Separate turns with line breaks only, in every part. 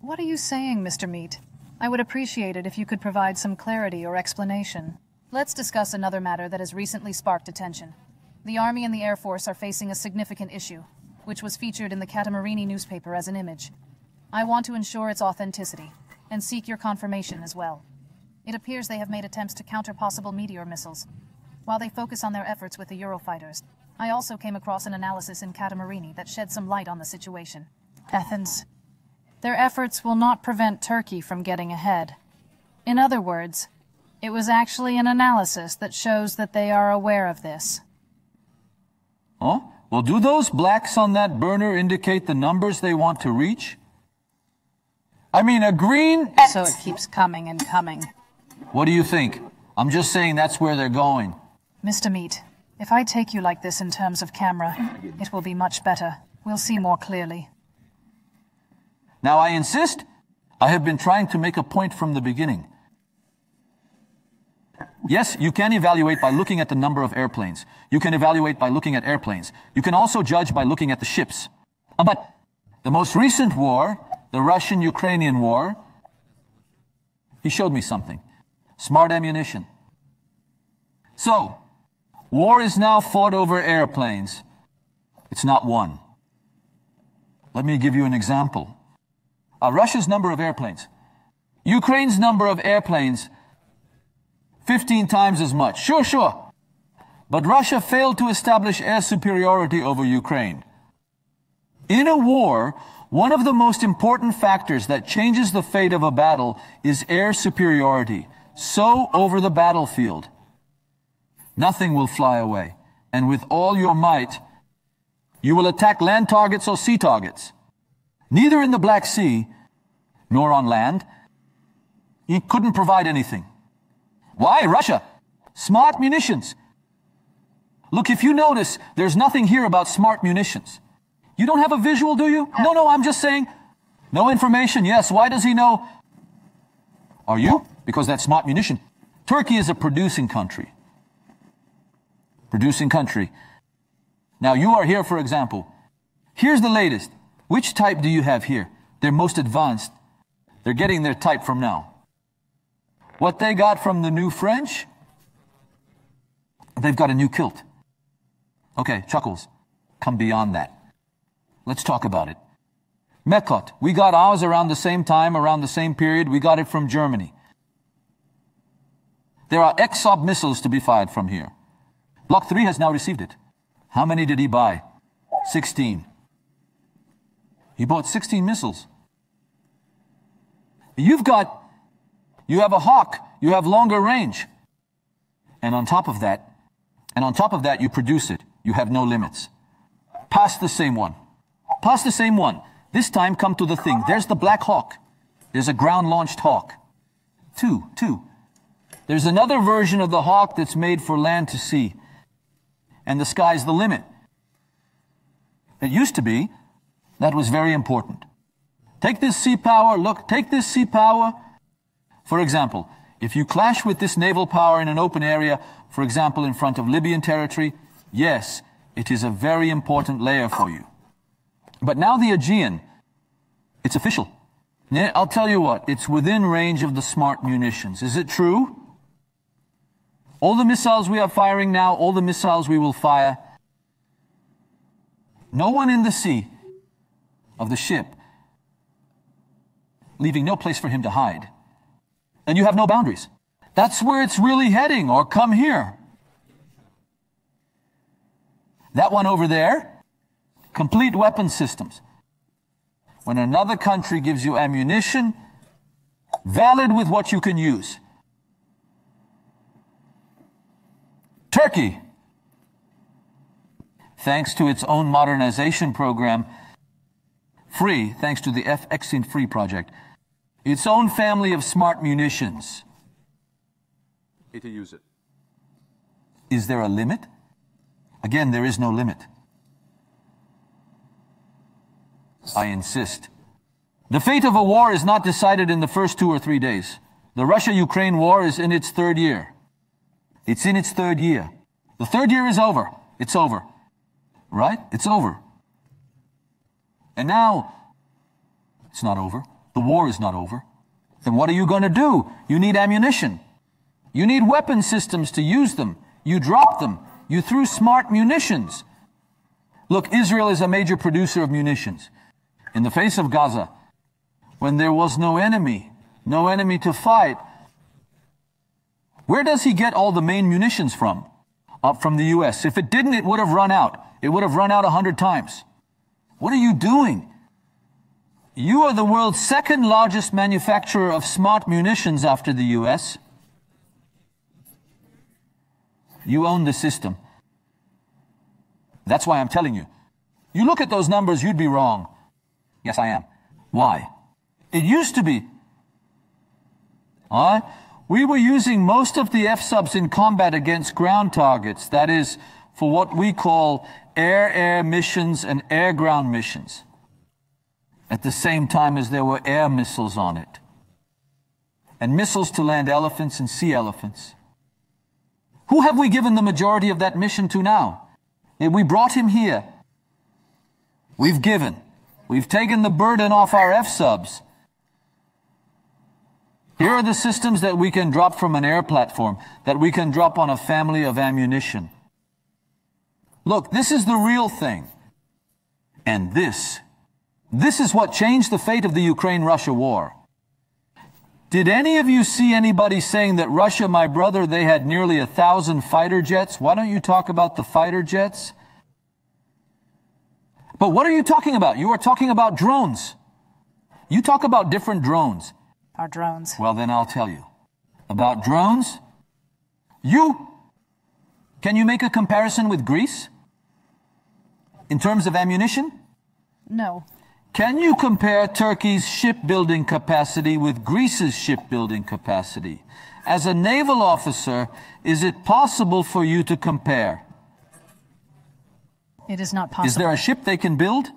What are you saying, Mr. Meat? I would appreciate it if you could provide some clarity or explanation. Let's discuss another matter that has recently sparked attention. The Army and the Air Force are facing a significant issue, which was featured in the Catamarini newspaper as an image. I want to ensure its authenticity, and seek your confirmation as well. It appears they have made attempts to counter possible meteor missiles. While they focus on their efforts with the Eurofighters, I also came across an analysis in Catamarini that shed some light on the situation. Athens. Their efforts will not prevent Turkey from getting ahead. In other words, it was actually an analysis that shows that they are aware of this.
Oh? Well, do those blacks on that burner indicate the numbers they want to reach? I mean, a green...
So it keeps coming and coming.
What do you think? I'm just saying that's where they're going.
Mr. Meat, if I take you like this in terms of camera, it will be much better. We'll see more clearly.
Now, I insist, I have been trying to make a point from the beginning. Yes, you can evaluate by looking at the number of airplanes. You can evaluate by looking at airplanes. You can also judge by looking at the ships. But the most recent war, the Russian-Ukrainian war, he showed me something. Smart ammunition. So, war is now fought over airplanes. It's not won. Let me give you an example. Russia's number of airplanes. Ukraine's number of airplanes, 15 times as much. Sure. But Russia failed to establish air superiority over Ukraine. In a war, one of the most important factors that changes the fate of a battle is air superiority. So over the battlefield, nothing will fly away. And with all your might, you will attack land targets or sea targets. Neither in the Black Sea, nor on land. He couldn't provide anything. Why, Russia? Smart munitions. Look, if you notice, there's nothing here about smart munitions. You don't have a visual, do you? No, I'm just saying. No information, yes. Why does he know? Are you? Because that's smart munition. Turkey is a producing country. Producing country. Now, you are here, for example. Here's the latest. Which type do you have here? They're most advanced. They're getting their type from now. What they got from the new French? They've got a new kilt. Okay, Chuckles, come beyond that. Let's talk about it. Mekot, we got ours around the same time, around the same period. We got it from Germany. There are XOB missiles to be fired from here. Block 3 has now received it. How many did he buy? 16. He bought 16 missiles. You have a Hawk. You have longer range. And on top of that, you produce it. You have no limits. Pass the same one. Pass the same one. This time come to the thing. There's the Black Hawk. There's a ground-launched Hawk. Two. There's another version of the Hawk that's made for land to sea. And the sky's the limit. It used to be. That was very important. Take this sea power. Look, take this sea power. For example, if you clash with this naval power in an open area, for example, in front of Libyan territory, yes, it is a very important layer for you. But now the Aegean, it's official. I'll tell you what, it's within range of the smart munitions. Is it true? All the missiles we are firing now, all the missiles we will fire, no one in the sea of the ship, leaving no place for him to hide. And you have no boundaries. That's where it's really heading, or come here. That one over there, complete weapon systems. When another country gives you ammunition, valid with what you can use. Turkey, thanks to its own modernization program, free, thanks to the F-Exin Free project, its own family of smart munitions.
To use it.
Is there a limit? Again, there is no limit. I insist. The fate of a war is not decided in the first 2 or 3 days. The Russia-Ukraine war is in its 3rd year. It's in its 3rd year. The 3rd year is over. It's over. Right? It's over. And now, it's not over. The war is not over. Then what are you going to do? You need ammunition. You need weapon systems to use them. You dropped them. You threw smart munitions. Look, Israel is a major producer of munitions. In the face of Gaza, when there was no enemy to fight, where does he get all the main munitions from? From the U.S. If it didn't, it would have run out. It would have run out 100 times. What are you doing? You are the world's second largest manufacturer of smart munitions after the U.S. You own the system. That's why I'm telling you. You look at those numbers, you'd be wrong. Yes, I am. Why? It used to be. We were using most of the F-subs in combat against ground targets. That is, for what we call air-air missions and air-ground missions. At the same time as there were air missiles on it. And missiles to land elephants and sea elephants. Who have we given the majority of that mission to now? We brought him here. We've taken the burden off our F-subs. Here are the systems that we can drop from an air platform, that we can drop on a family of ammunition. Look, this is the real thing. And this is what changed the fate of the Ukraine-Russia war. Did any of you see anybody saying that Russia, my brother, they had nearly 1,000 fighter jets? Why don't you talk about the fighter jets? But what are you talking about? You are talking about drones. You talk about different drones.
Our drones.
Well, then I'll tell you. About drones? Can you make a comparison with Greece? In terms of ammunition?
No.
Can you compare Turkey's shipbuilding capacity with Greece's shipbuilding capacity? As a naval officer, is it possible for you to compare?
It is not possible.
Is there a ship they can build?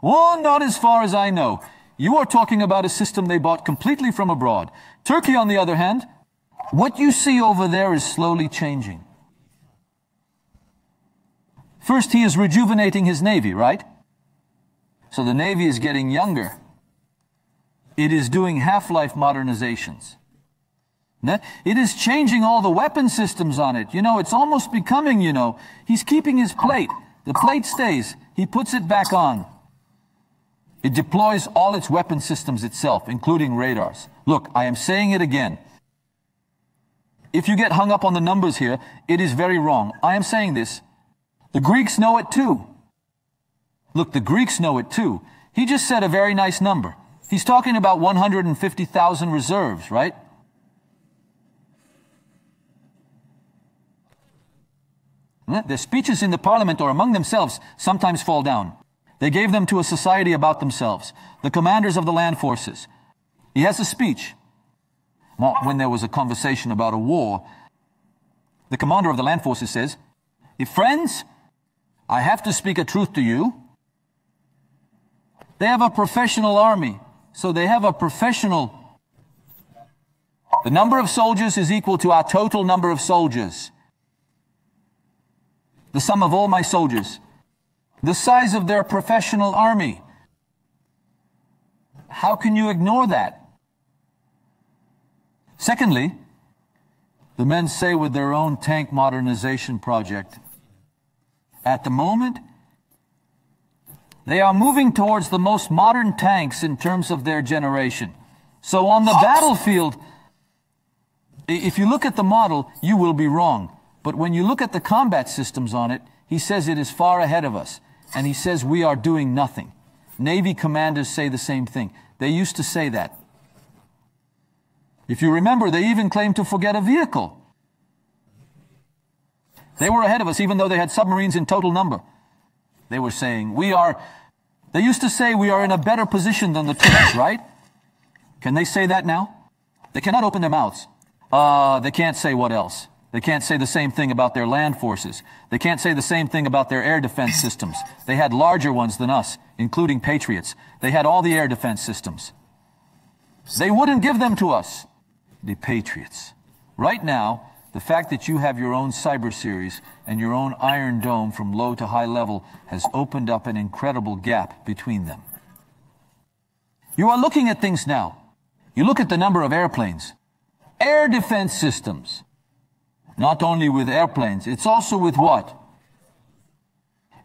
Well, not as far as I know. You are talking about a system they bought completely from abroad. Turkey, on the other hand, what you see over there is slowly changing. First, he is rejuvenating his navy, right? So the Navy is getting younger. It is doing half-life modernizations. It is changing all the weapon systems on it. It's almost becoming, he's keeping his plate. The plate stays. He puts it back on. It deploys all its weapon systems itself, including radars. Look, I am saying it again. If you get hung up on the numbers here, it is very wrong. I am saying this. The Greeks know it too. Look, the Greeks know it too. He just said a very nice number. He's talking about 150,000 reserves, right? Their speeches in the parliament or among themselves sometimes fall down. They gave them to a society about themselves, the commanders of the land forces. He has a speech. Well, when there was a conversation about a war, the commander of the land forces says, "Friends, I have to speak a truth to you. They have a professional army, so they have a professional. The number of soldiers is equal to our total number of soldiers. The sum of all my soldiers. The size of their professional army. How can you ignore that? Secondly, the men say with their own tank modernization project, at the moment, they are moving towards the most modern tanks in terms of their generation. So on the battlefield, if you look at the model, you will be wrong. But when you look at the combat systems on it, he says it is far ahead of us. And he says we are doing nothing. Navy commanders say the same thing. They used to say that. If you remember, they even claimed to forget a vehicle. They were ahead of us, even though they had submarines in total number. They were saying, they used to say we are in a better position than the Turks, right? Can they say that now? They cannot open their mouths. They can't say what else? They can't say the same thing about their land forces. They can't say the same thing about their air defense systems. They had larger ones than us, including Patriots. They had all the air defense systems. They wouldn't give them to us. The Patriots. Right now, the fact that you have your own cyber series and your own Iron Dome from low to high level has opened up an incredible gap between them. You are looking at things now. You look at the number of airplanes. Air defense systems. Not only with airplanes, it's also with what?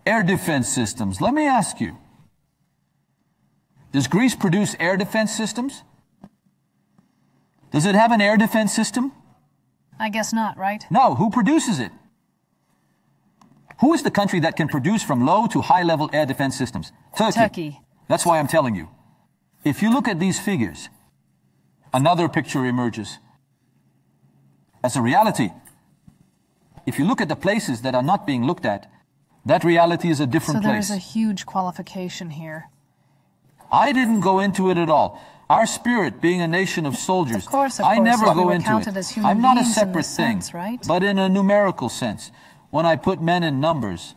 Air defense systems. Let me ask you. Does Greece produce air defense systems? Does it have an air defense system?
I guess not, right?
No. Who produces it? Who is the country that can produce from low to high-level air defense systems?
Turkey.
That's why I'm telling you. If you look at these figures, another picture emerges. As a reality, if you look at the places that are not being looked at, that reality is a different place.
So there's a huge qualification here.
I didn't go into it at all. Our spirit, being a nation of soldiers, I never go into it. I'm not a separate thing,
right?
but in a numerical sense. When I put men in numbers,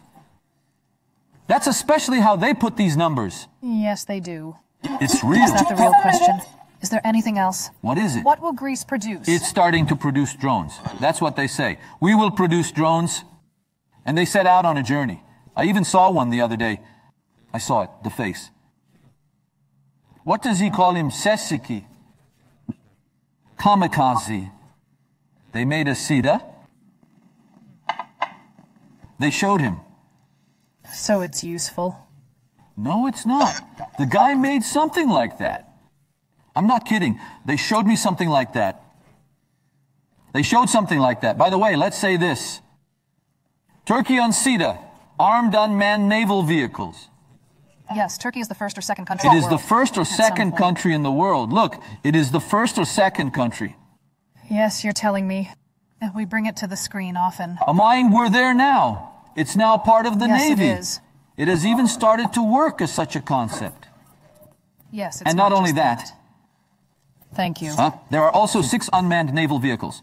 that's especially how they put these numbers.
Yes, they do.
It's real.
Is that the real question? Is there anything else?
What is it?
What will Greece produce?
It's starting to produce drones. That's what they say. We will produce drones. And they set out on a journey. I even saw one the other day. I saw it, the face. What does he call him? Sesiki. Kamikaze. They made a Sita. They showed him.
So it's useful.
No, it's not. The guy made something like that. I'm not kidding. They showed me something like that. They showed something like that. By the way, let's say this. Turkey on Sita, armed unmanned naval vehicles.
Yes, Turkey is the first or second country
It
in
is
the
the
world.
first or second country in the world. Look, it is the first or second country.
Yes, you're telling me. We bring it to the screen often.
We're there now. It's now part of the
Yes,
Navy.
it is.
It has even started to work as such a concept.
Yes, it's
And not only
just
that.
Thank you.
There are also 6 unmanned naval vehicles.